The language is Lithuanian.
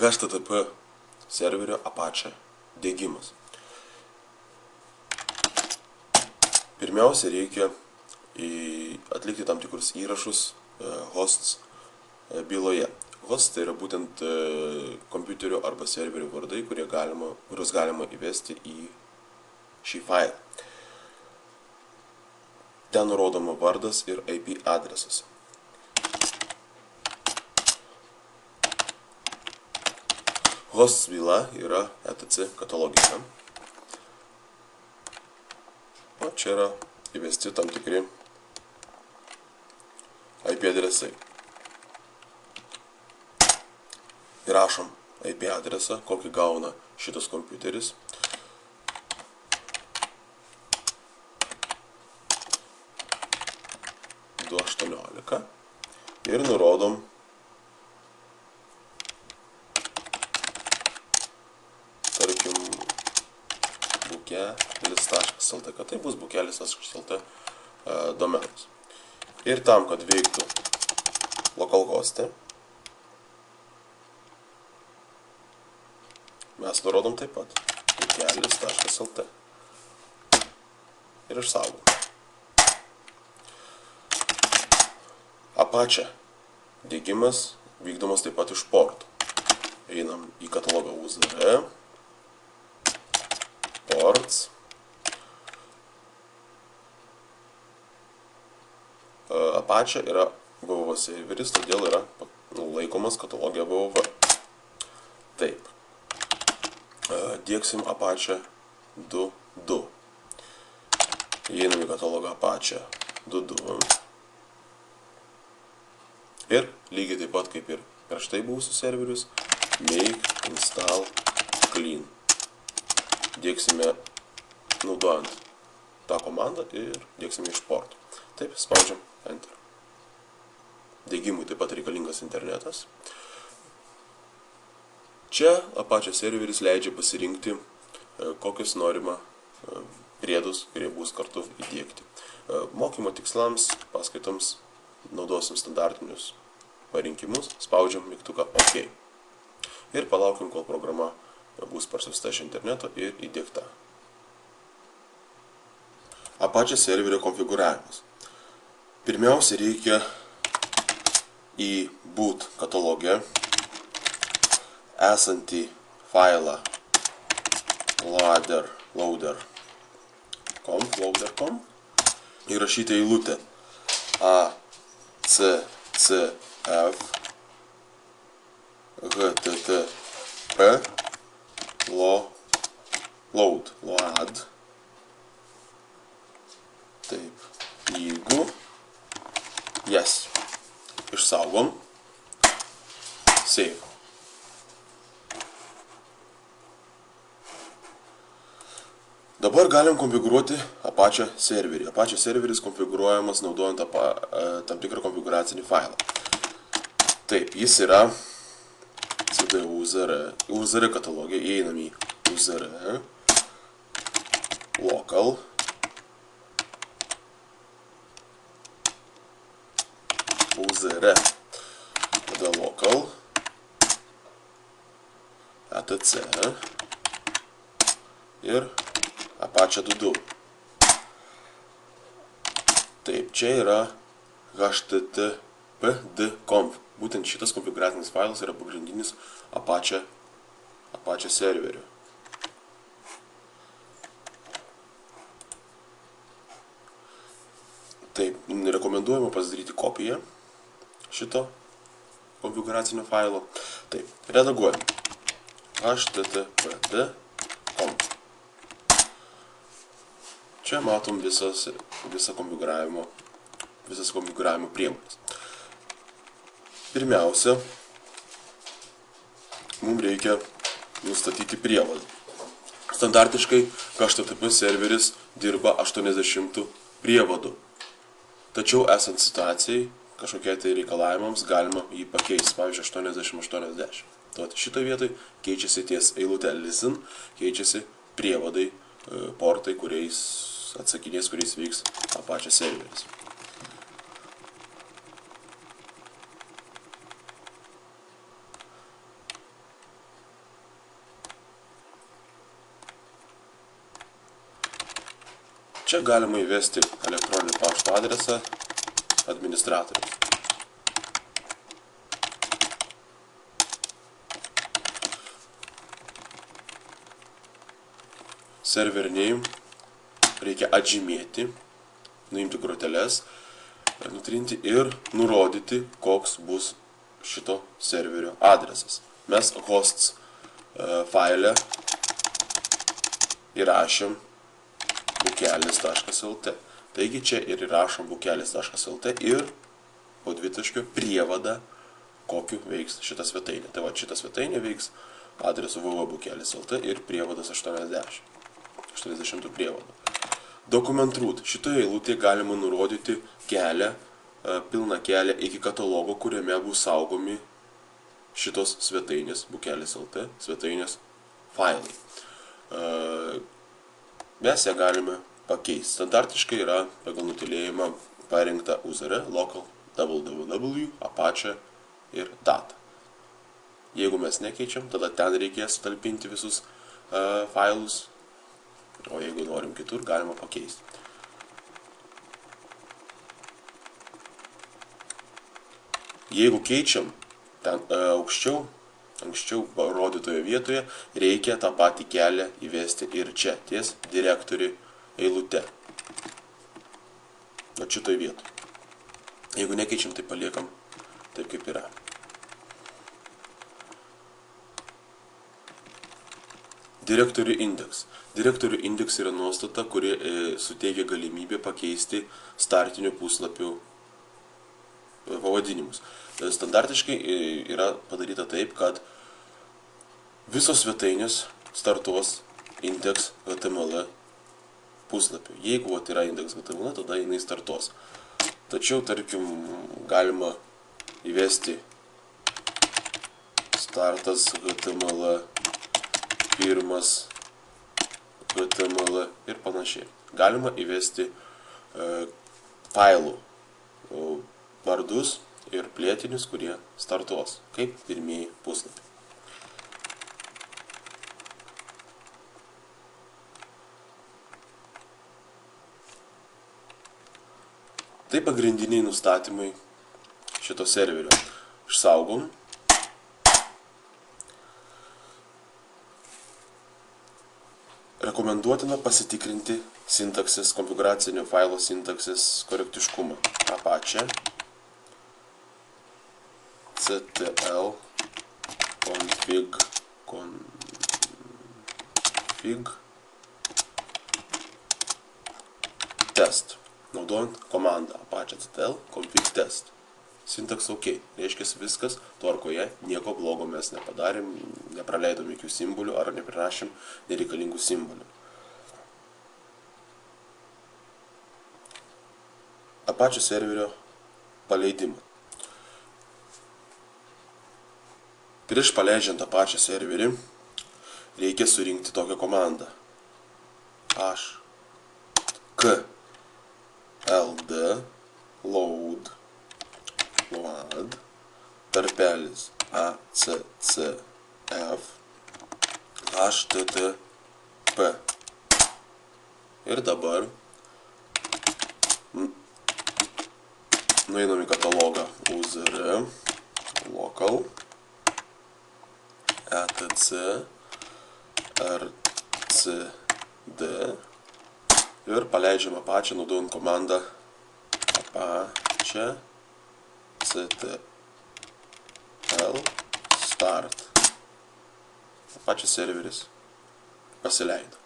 HTTP serverio Apache diegimas. Pirmiausia, reikia atlikti tam tikrus įrašus hosts byloje. Hosts tai yra būtent kompiuterio arba serverio vardai, kuriuos galima įvesti į šį failą. Ten nurodoma vardas ir IP adresas. Hosts byla yra etc kataloge. O čia yra įvesti tam tikri IP adresai. Įrašom IP adresą, kokį gauna šitas kompiuteris. Ir nurodom tarkim bukelis.lt, kad tai bus bukelis.lt domenas. Ir tam, kad veiktų localhoste, mes nurodom taip pat bukelis.lt ir išsaugom. Apache diegimas vykdomas taip pat iš portų. Einam į katalogą UZR, ports, Apache yra www serveris, todėl yra laikomas katalogė www. Taip. Diegsim Apache 2.2. Einam į katalogą Apache 2.2. Ir lygiai taip pat kaip ir prieš tai buvusius serverius, make install clean. Diegsime naudojant tą komandą ir diegsime iš portų. Taip, spaudžiam Enter. Diegimui taip pat reikalingas internetas. Čia Apache serveris leidžia pasirinkti, kokius norima priedus, kurie bus kartu įdiegti. Mokymo tikslams, paskaitoms naudosim standartinius parinkimus, spaudžiam mygtuką OK. Ir palaukim, kol programa bus parsiųsta iš interneto ir įdiegta. Apache serverio konfigūravimas. Pirmiausia, reikia į boot kataloge esantį failą loader.com įrašyti eilutę ACCF HTTP load. Taip, jeigu yes, išsaugom, save. Dabar galim konfigūruoti Apache serverį. Apache serveris konfigūruojamas naudojant tam tikrą konfigūracinį failą. Taip, jis yra cd UZR katalogė, įeinam į UZR, local, UZR, tada local, etc ir Apache 2.2. Taip, čia yra httpd-conf. Būtent šitas konfigūracinis failas yra pagrindinis Apache serverio. Taip, rekomenduojama pasidaryti kopiją šito konfigūracinio failo. Taip, redaguojam httpd-conf. Čia matom visas konfigūravimo priemonės. Pirmiausia, mums reikia nustatyti prievadą. Standartiškai HTTP serveris dirba 80 prievadų. Tačiau esant situacijai, kažkokiai tai reikalavimams galima jį pakeisti, pavyzdžiui, 80-80. Tad šitoje vietoje keičiasi ties eilutė listen, keičiasi prievadai, portai, kuriais veiks Apache serveris. Čia galima įvesti elektroninį pašto adresą administratoriaus. Server name reikia atžymėti, nuimti groteles, nutrinti ir nurodyti, koks bus šito serverio adresas. Mes hosts failę įrašėm bukelis.lt. Taigi čia ir įrašom bukelis.lt ir po dvitaškio prievadą, kokiu veiks šitą svetainę. Tai va, šitą svetainę veiks adresu www.bukelis.lt ir prievadas 80 prievadų. Document root. Šitoje eilutėje galima nurodyti kelią, pilną kelią iki katalogo, kuriame bus saugomi šitos svetainės, bukelis.lt svetainės failai. Mes ją galime pakeisti. Standartiškai yra pagal nutylėjimą parinkta URL, local, www, apache ir data. Jeigu mes nekeičiam, tada ten reikės talpinti visus failus, o jeigu norim kitur, galima pakeisti. Jeigu keičiam, ten anksčiau parodytoje vietoje, reikia tą patį kelią įvesti ir čia, ties direktorių eilute. O šitoj vietoje. Jeigu nekeičiam, tai paliekam taip, kaip yra. Direktorių indeks. Direktorių indeks yra nuostata, kuri suteikia galimybę pakeisti startinių puslapių pavadinimus. Standartiškai yra padaryta taip, kad visos svetainės startuos index.html puslapiu. Jeigu yra index.html, tada jinai startuos. Tačiau, tarkim, galima įvesti startas.html, pirmas HTML ir panašiai. Galima įvesti failų vardus ir plėtinius, kurie startuos kaip pirmieji puslapiai. Tai pagrindiniai nustatymai šito serverio. Išsaugom. Rekomenduotina pasitikrinti sintaksis, konfiguracinio failo sintaksis korektiškumą. Apache ctl config test. Naudojant komandą apache ctl config test. Sintaks OK. Reiškia viskas tvarkoje, nieko blogo mes nepadarėm, nepraleidom jokių simbolių ar neprirašėm nereikalingų simbolių. Apache serverio paleidimą. Prieš paleidžiant Apache serverį reikia surinkti tokią komandą. ld load tarpelis accf http. Ir dabar nueinam į katalogą UZR local etc rcd ir paleidžiam Apache naudojant komandą apache ctl start. Apache serveris pasileido.